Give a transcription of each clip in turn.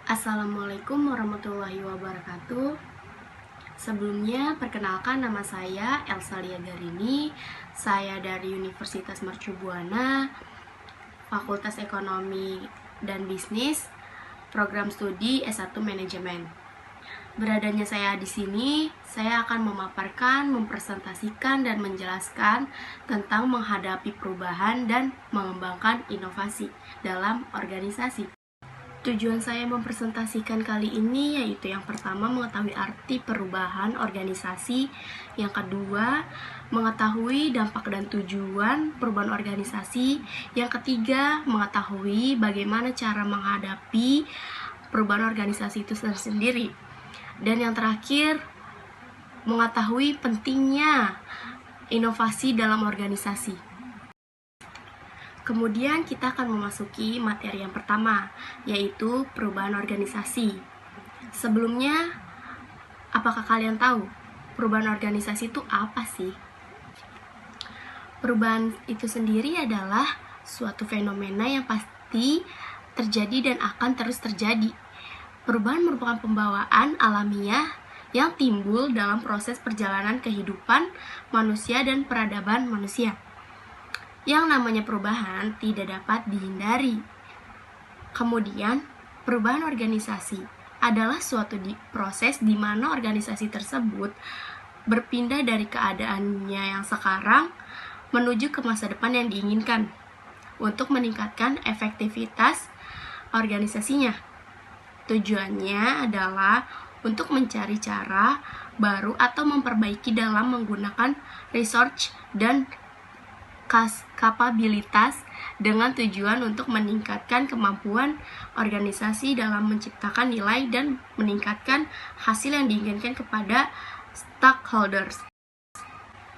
Assalamualaikum warahmatullahi wabarakatuh. Sebelumnya, perkenalkan nama saya Elsa Lia Garini. Saya dari Universitas Mercu Buana, Fakultas Ekonomi dan Bisnis, Program Studi S1 Manajemen. Beradanya saya di sini, saya akan memaparkan, mempresentasikan, dan menjelaskan tentang menghadapi perubahan dan mengembangkan inovasi dalam organisasi. Tujuan saya mempresentasikan kali ini yaitu yang pertama mengetahui arti perubahan organisasi, yang kedua mengetahui dampak dan tujuan perubahan organisasi, yang ketiga mengetahui bagaimana cara menghadapi perubahan organisasi itu sendiri, dan yang terakhir mengetahui pentingnya inovasi dalam organisasi. Kemudian kita akan memasuki materi yang pertama, yaitu perubahan organisasi. Sebelumnya, apakah kalian tahu perubahan organisasi itu apa sih? Perubahan itu sendiri adalah suatu fenomena yang pasti terjadi dan akan terus terjadi. Perubahan merupakan pembawaan alamiah yang timbul dalam proses perjalanan kehidupan manusia dan peradaban manusia. Yang namanya perubahan tidak dapat dihindari. Kemudian, perubahan organisasi adalah suatu proses di mana organisasi tersebut berpindah dari keadaannya yang sekarang menuju ke masa depan yang diinginkan untuk meningkatkan efektivitas organisasinya. Tujuannya adalah untuk mencari cara baru atau memperbaiki dalam menggunakan research dan kapabilitas dengan tujuan untuk meningkatkan kemampuan organisasi dalam menciptakan nilai dan meningkatkan hasil yang diinginkan kepada stakeholders.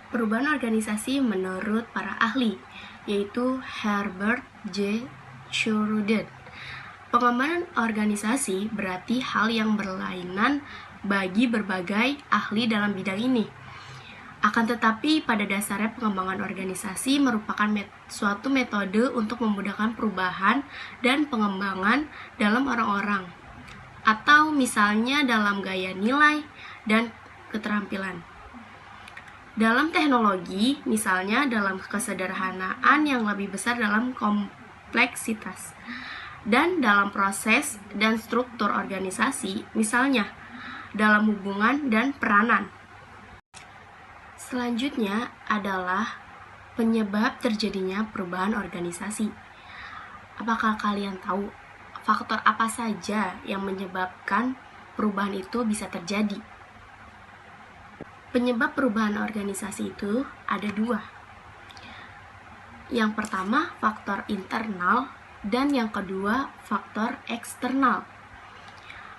Perubahan organisasi menurut para ahli, yaitu Herbert J. Schroeder. Pengembangan organisasi berarti hal yang berlainan bagi berbagai ahli dalam bidang ini. Akan tetapi, pada dasarnya pengembangan organisasi merupakan suatu metode untuk memudahkan perubahan dan pengembangan dalam orang-orang, atau misalnya dalam gaya nilai dan keterampilan. Dalam teknologi, misalnya dalam kesederhanaan yang lebih besar dalam kompleksitas, dan dalam proses dan struktur organisasi, misalnya dalam hubungan dan peranan. Selanjutnya adalah penyebab terjadinya perubahan organisasi. Apakah kalian tahu faktor apa saja yang menyebabkan perubahan itu bisa terjadi? Penyebab perubahan organisasi itu ada dua. Yang pertama, faktor internal, dan yang kedua, faktor eksternal.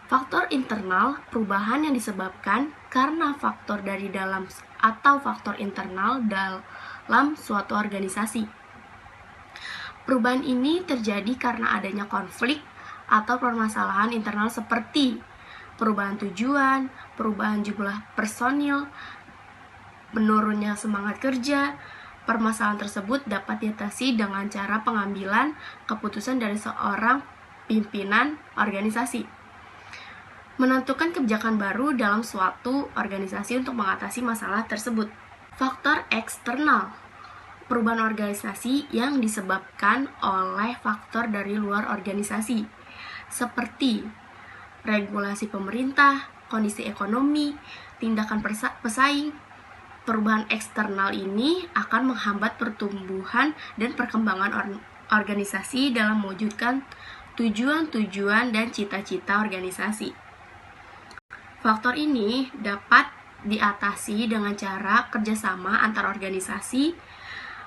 Faktor internal, perubahan yang disebabkan karena faktor dari dalam atau faktor internal dalam suatu organisasi. Perubahan ini terjadi karena adanya konflik atau permasalahan internal seperti perubahan tujuan, perubahan jumlah personil, menurunnya semangat kerja. Permasalahan tersebut dapat diatasi dengan cara pengambilan keputusan dari seorang pimpinan organisasi. Menentukan kebijakan baru dalam suatu organisasi untuk mengatasi masalah tersebut. Faktor eksternal, perubahan organisasi yang disebabkan oleh faktor dari luar organisasi, seperti regulasi pemerintah, kondisi ekonomi, tindakan pesaing. Perubahan eksternal ini akan menghambat pertumbuhan dan perkembangan organisasi dalam mewujudkan tujuan-tujuan dan cita-cita organisasi. Faktor ini dapat diatasi dengan cara kerjasama antar organisasi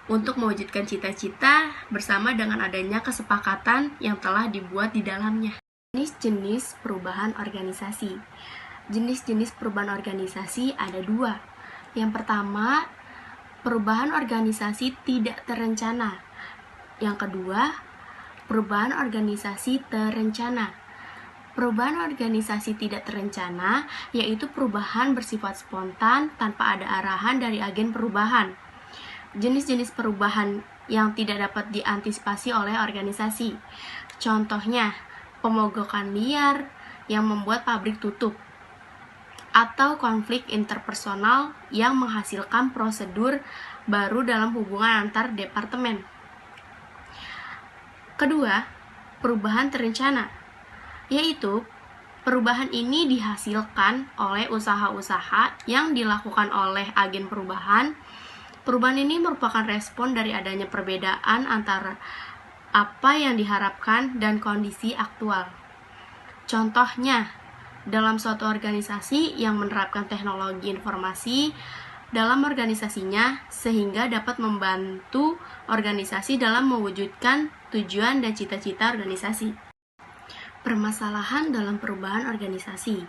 untuk mewujudkan cita-cita bersama dengan adanya kesepakatan yang telah dibuat di dalamnya. Jenis-jenis perubahan organisasi. Jenis-jenis perubahan organisasi ada dua. Yang pertama, perubahan organisasi tidak terencana. Yang kedua, perubahan organisasi terencana. Perubahan organisasi tidak terencana yaitu perubahan bersifat spontan tanpa ada arahan dari agen perubahan. Jenis-jenis perubahan yang tidak dapat diantisipasi oleh organisasi. Contohnya, pemogokan liar yang membuat pabrik tutup, atau konflik interpersonal yang menghasilkan prosedur baru dalam hubungan antar departemen. Kedua, perubahan terencana, yaitu perubahan ini dihasilkan oleh usaha-usaha yang dilakukan oleh agen perubahan. Perubahan ini merupakan respon dari adanya perbedaan antara apa yang diharapkan dan kondisi aktual. Contohnya, dalam suatu organisasi yang menerapkan teknologi informasi dalam organisasinya sehingga dapat membantu organisasi dalam mewujudkan tujuan dan cita-cita organisasi. Permasalahan dalam perubahan organisasi.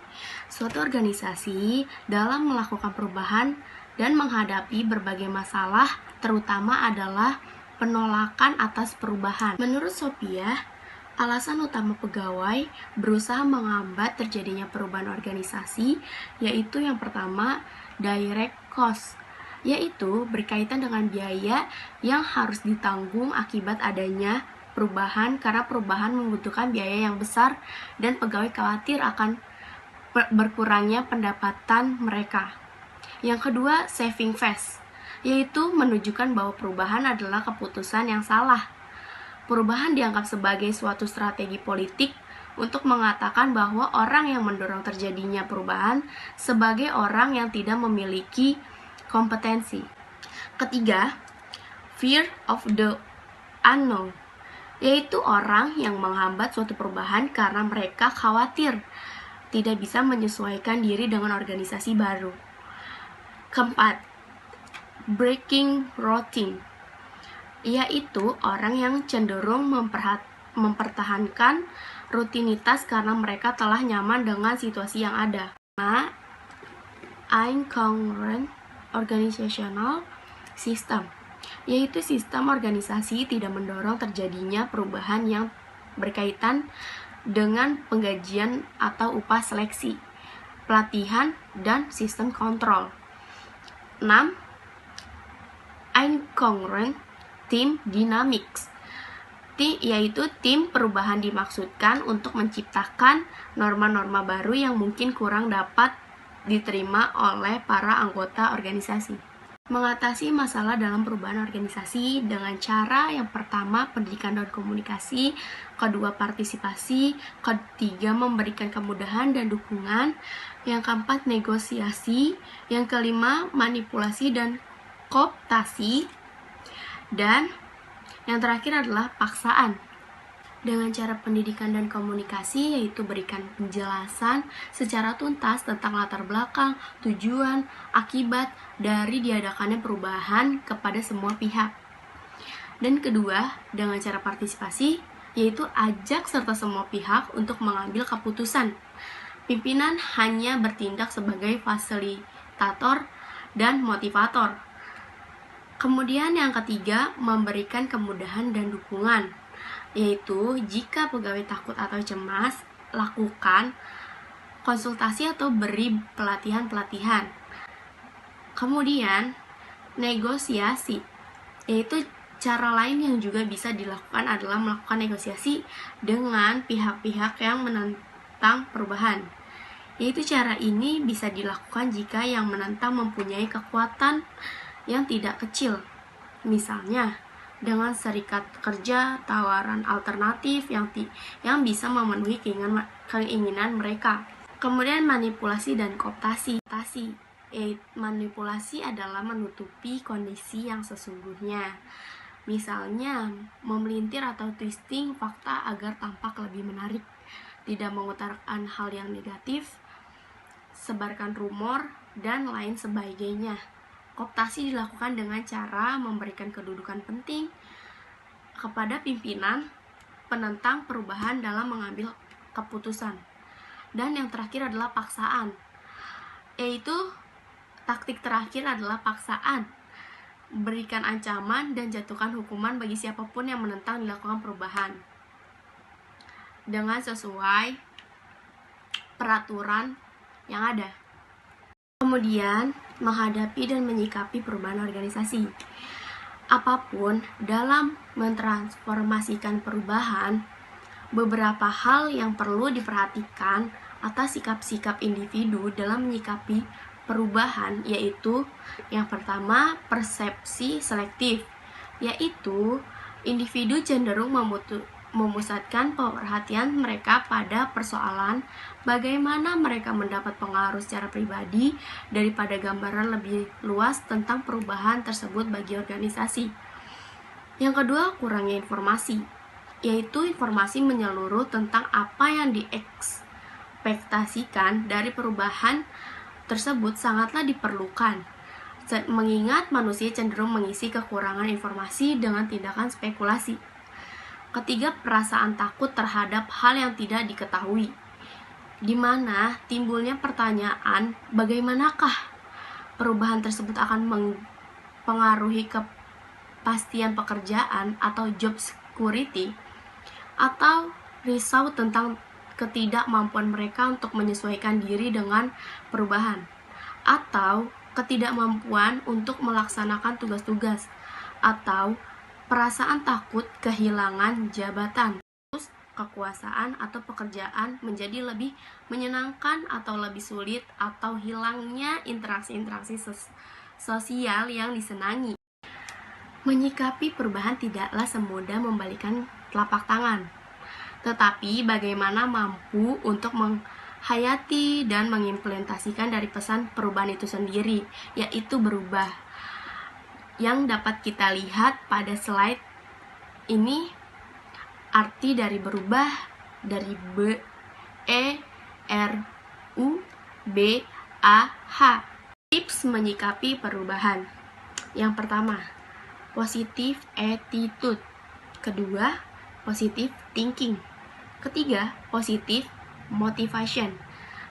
Suatu organisasi dalam melakukan perubahan dan menghadapi berbagai masalah, terutama adalah penolakan atas perubahan. Menurut Sophia, alasan utama pegawai berusaha menghambat terjadinya perubahan organisasi yaitu yang pertama, direct cost, yaitu berkaitan dengan biaya yang harus ditanggung akibat adanya perubahan karena perubahan membutuhkan biaya yang besar dan pegawai khawatir akan berkurangnya pendapatan mereka. Yang kedua, saving face, yaitu menunjukkan bahwa perubahan adalah keputusan yang salah. Perubahan dianggap sebagai suatu strategi politik untuk mengatakan bahwa orang yang mendorong terjadinya perubahan sebagai orang yang tidak memiliki kompetensi. Ketiga, fear of the unknown, yaitu orang yang menghambat suatu perubahan karena mereka khawatir tidak bisa menyesuaikan diri dengan organisasi baru. Keempat, breaking routine, yaitu orang yang cenderung mempertahankan rutinitas karena mereka telah nyaman dengan situasi yang ada. Incongruent organizational system, yaitu sistem organisasi tidak mendorong terjadinya perubahan yang berkaitan dengan penggajian atau upah seleksi, pelatihan, dan sistem kontrol. 6. Incongruent team dynamics, yaitu tim perubahan dimaksudkan untuk menciptakan norma-norma baru yang mungkin kurang dapat diterima oleh para anggota organisasi. Mengatasi masalah dalam perubahan organisasi dengan cara yang pertama, pendidikan dan komunikasi, kedua, partisipasi, ketiga, memberikan kemudahan dan dukungan, yang keempat, negosiasi, yang kelima, manipulasi dan kooptasi, dan yang terakhir adalah paksaan. Dengan cara pendidikan dan komunikasi, yaitu berikan penjelasan secara tuntas tentang latar belakang, tujuan, akibat dari diadakannya perubahan kepada semua pihak. Dan kedua, dengan cara partisipasi, yaitu ajak serta semua pihak untuk mengambil keputusan. Pimpinan hanya bertindak sebagai fasilitator dan motivator. Kemudian yang ketiga, memberikan kemudahan dan dukungan, yaitu jika pegawai takut atau cemas, lakukan konsultasi atau beri pelatihan-pelatihan. Kemudian, negosiasi, yaitu cara lain yang juga bisa dilakukan adalah melakukan negosiasi dengan pihak-pihak yang menentang perubahan. Yaitu cara ini bisa dilakukan jika yang menentang mempunyai kekuatan yang tidak kecil, misalnya dengan serikat kerja, tawaran alternatif yang bisa memenuhi keinginan mereka. Kemudian manipulasi dan kooptasi. Manipulasi adalah menutupi kondisi yang sesungguhnya, misalnya memelintir atau twisting fakta agar tampak lebih menarik, tidak mengutarakan hal yang negatif, sebarkan rumor, dan lain sebagainya. Kooptasi dilakukan dengan cara memberikan kedudukan penting kepada pimpinan penentang perubahan dalam mengambil keputusan. Dan yang terakhir adalah paksaan, yaitu taktik terakhir adalah paksaan, berikan ancaman dan jatuhkan hukuman bagi siapapun yang menentang dilakukan perubahan dengan sesuai peraturan yang ada. Kemudian, menghadapi dan menyikapi perubahan organisasi. Apapun dalam mentransformasikan perubahan, beberapa hal yang perlu diperhatikan atas sikap-sikap individu dalam menyikapi perubahan, yaitu yang pertama, persepsi selektif, yaitu individu cenderung memusatkan perhatian mereka pada persoalan bagaimana mereka mendapat pengaruh secara pribadi daripada gambaran lebih luas tentang perubahan tersebut bagi organisasi. Yang kedua, kurangnya informasi, yaitu informasi menyeluruh tentang apa yang diekspektasikan dari perubahan tersebut sangatlah diperlukan, mengingat manusia cenderung mengisi kekurangan informasi dengan tindakan spekulasi. Ketiga, perasaan takut terhadap hal yang tidak diketahui, di mana timbulnya pertanyaan bagaimanakah perubahan tersebut akan mempengaruhi kepastian pekerjaan atau job security, atau risau tentang ketidakmampuan mereka untuk menyesuaikan diri dengan perubahan, atau ketidakmampuan untuk melaksanakan tugas-tugas, atau perasaan takut kehilangan jabatan, kekuasaan atau pekerjaan menjadi lebih menyenangkan atau lebih sulit, atau hilangnya interaksi-interaksi sosial yang disenangi. Menyikapi perubahan tidaklah semudah membalikan telapak tangan, tetapi bagaimana mampu untuk menghayati dan mengimplementasikan dari pesan perubahan itu sendiri, yaitu berubah. Yang dapat kita lihat pada slide ini, arti dari berubah dari BERUBAH. Tips menyikapi perubahan. Yang pertama, positive attitude. Kedua, positive thinking. Ketiga, positive motivation.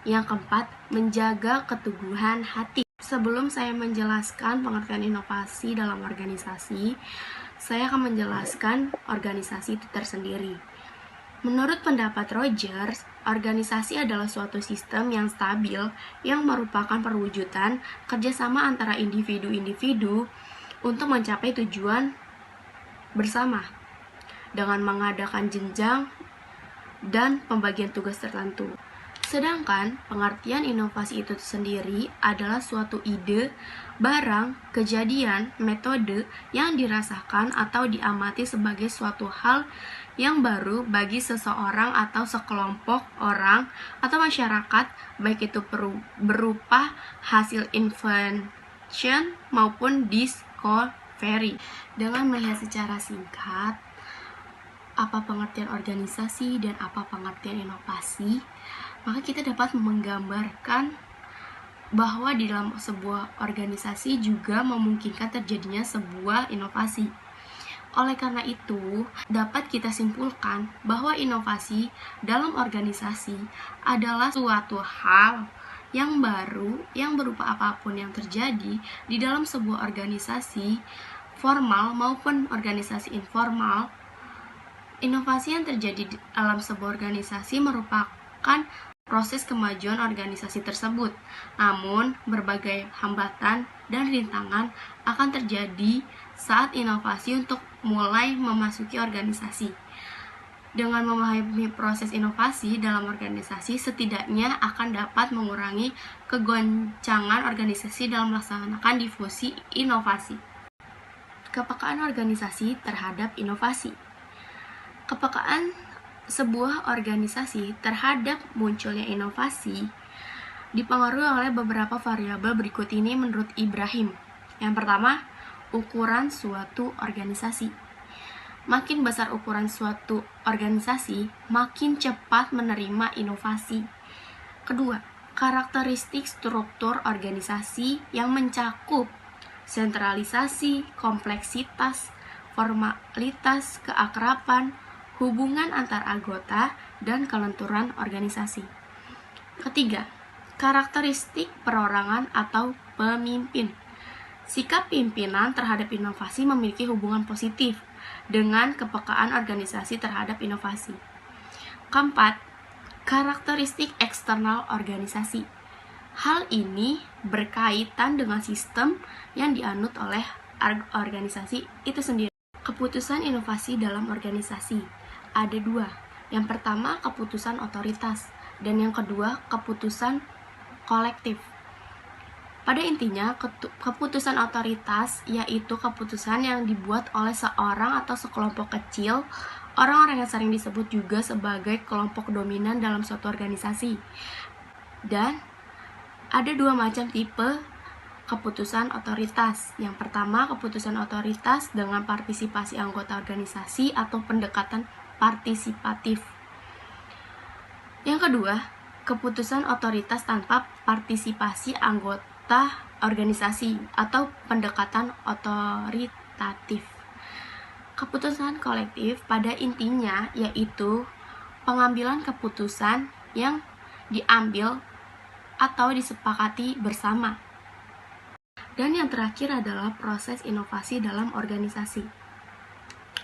Yang keempat, menjaga keteguhan hati. Sebelum saya menjelaskan pengertian inovasi dalam organisasi, saya akan menjelaskan organisasi itu tersendiri. Menurut pendapat Rogers, organisasi adalah suatu sistem yang stabil yang merupakan perwujudan kerjasama antara individu-individu untuk mencapai tujuan bersama dengan mengadakan jenjang dan pembagian tugas tertentu. Sedangkan pengertian inovasi itu sendiri adalah suatu ide, barang, kejadian, metode yang dirasakan atau diamati sebagai suatu hal yang baru bagi seseorang atau sekelompok orang atau masyarakat, baik itu berupa hasil invention maupun discovery. Dengan melihat secara singkat apa pengertian organisasi dan apa pengertian inovasi, maka kita dapat menggambarkan bahwa di dalam sebuah organisasi juga memungkinkan terjadinya sebuah inovasi. Oleh karena itu, dapat kita simpulkan bahwa inovasi dalam organisasi adalah suatu hal yang baru yang berupa apapun yang terjadi di dalam sebuah organisasi formal maupun organisasi informal. Inovasi yang terjadi dalam sebuah organisasi merupakan proses kemajuan organisasi tersebut. Namun, berbagai hambatan dan rintangan akan terjadi saat inovasi untuk mulai memasuki organisasi. Dengan memahami proses inovasi dalam organisasi, setidaknya akan dapat mengurangi kegoncangan organisasi dalam melaksanakan difusi inovasi. Kepekaan organisasi terhadap inovasi. Kepekaan sebuah organisasi terhadap munculnya inovasi dipengaruhi oleh beberapa variabel berikut ini menurut Ibrahim. Yang pertama, ukuran suatu organisasi. Makin besar ukuran suatu organisasi, makin cepat menerima inovasi. Kedua, karakteristik struktur organisasi yang mencakup sentralisasi, kompleksitas, formalitas, keakraban, hubungan antar anggota, dan kelenturan organisasi. Ketiga, karakteristik perorangan atau pemimpin. Sikap pimpinan terhadap inovasi memiliki hubungan positif dengan kepekaan organisasi terhadap inovasi. Keempat, karakteristik eksternal organisasi. Hal ini berkaitan dengan sistem yang dianut oleh organisasi itu sendiri. Keputusan inovasi dalam organisasi ada dua, Yang pertama, keputusan otoritas, dan yang kedua, keputusan kolektif. Pada intinya, keputusan otoritas yaitu keputusan yang dibuat oleh seorang atau sekelompok kecil orang-orang yang sering disebut juga sebagai kelompok dominan dalam suatu organisasi. Dan ada dua macam tipe keputusan otoritas. Yang pertama, keputusan otoritas dengan partisipasi anggota organisasi atau pendekatan partisipatif. Yang kedua, keputusan otoritas tanpa partisipasi anggota organisasi atau pendekatan otoritatif. Keputusan kolektif pada intinya yaitu pengambilan keputusan yang diambil atau disepakati bersama. Dan yang terakhir adalah proses inovasi dalam organisasi.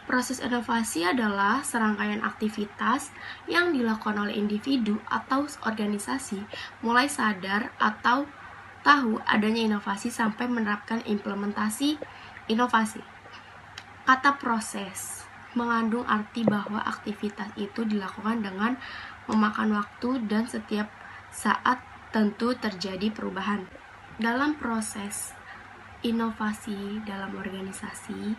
Proses inovasi adalah serangkaian aktivitas yang dilakukan oleh individu atau organisasi mulai sadar atau tahu adanya inovasi sampai menerapkan implementasi inovasi. Kata proses mengandung arti bahwa aktivitas itu dilakukan dengan memakan waktu dan setiap saat tentu terjadi perubahan. Dalam proses inovasi dalam organisasi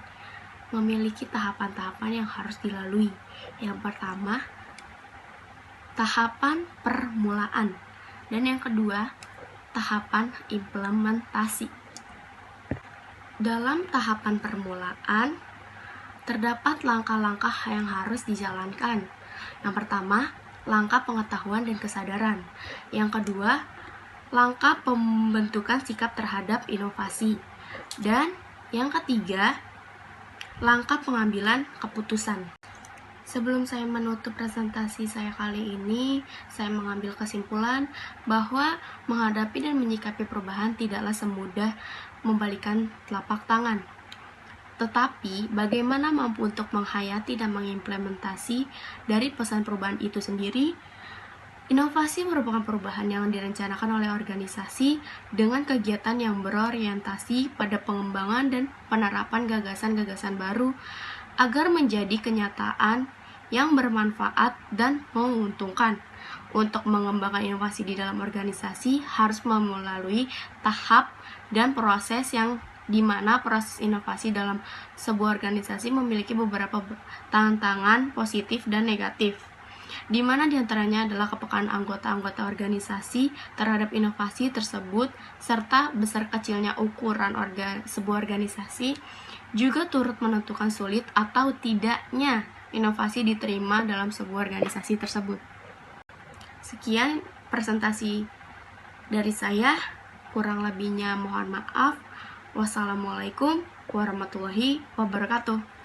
memiliki tahapan-tahapan yang harus dilalui. Yang pertama, tahapan permulaan, dan yang kedua, tahapan implementasi. Dalam tahapan permulaan, terdapat langkah-langkah yang harus dijalankan. Yang pertama, langkah pengetahuan dan kesadaran. Yang kedua, langkah pembentukan sikap terhadap inovasi. Dan yang ketiga, langkah pengambilan keputusan. Sebelum saya menutup presentasi saya kali ini, saya mengambil kesimpulan bahwa menghadapi dan menyikapi perubahan tidaklah semudah membalikan telapak tangan. Tetapi, bagaimana mampu untuk menghayati dan mengimplementasi dari pesan perubahan itu sendiri? Inovasi merupakan perubahan yang direncanakan oleh organisasi dengan kegiatan yang berorientasi pada pengembangan dan penerapan gagasan-gagasan baru agar menjadi kenyataan yang bermanfaat dan menguntungkan. Untuk mengembangkan inovasi di dalam organisasi harus melalui tahap dan proses yang di mana proses inovasi dalam sebuah organisasi memiliki beberapa tantangan positif dan negatif, di mana diantaranya adalah kepekaan anggota-anggota organisasi terhadap inovasi tersebut, serta besar kecilnya ukuran sebuah organisasi juga turut menentukan sulit atau tidaknya inovasi diterima dalam sebuah organisasi tersebut. Sekian presentasi dari saya, kurang lebihnya mohon maaf. Wassalamualaikum warahmatullahi wabarakatuh.